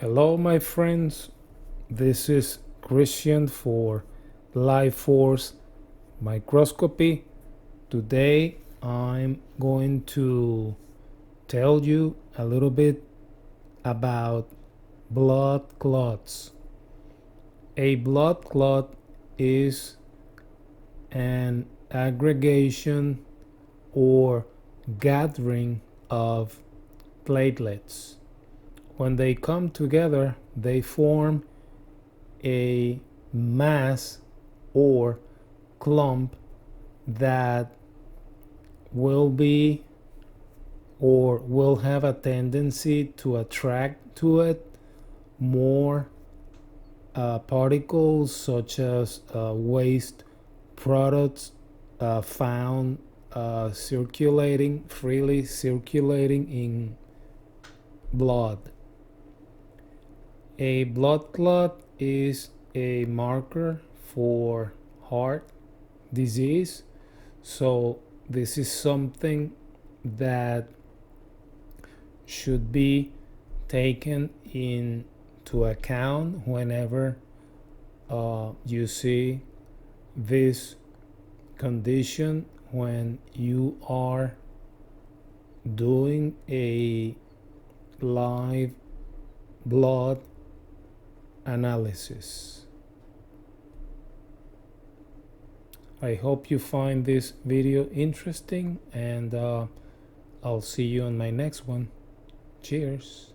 Hello, my friends. This is Christian for Life Force Microscopy. Today, I'm going to tell you a little bit about blood clots. A blood clot is an aggregation or gathering of platelets. When they come together, they form a mass or clump that will be or will have a tendency to attract to it more particles such as waste products found freely circulating in blood. A blood clot is a marker for heart disease, so this is something that should be taken into account whenever you see this condition, when you are doing a live blood analysis. I hope you find this video interesting, and I'll see you on my next one. Cheers.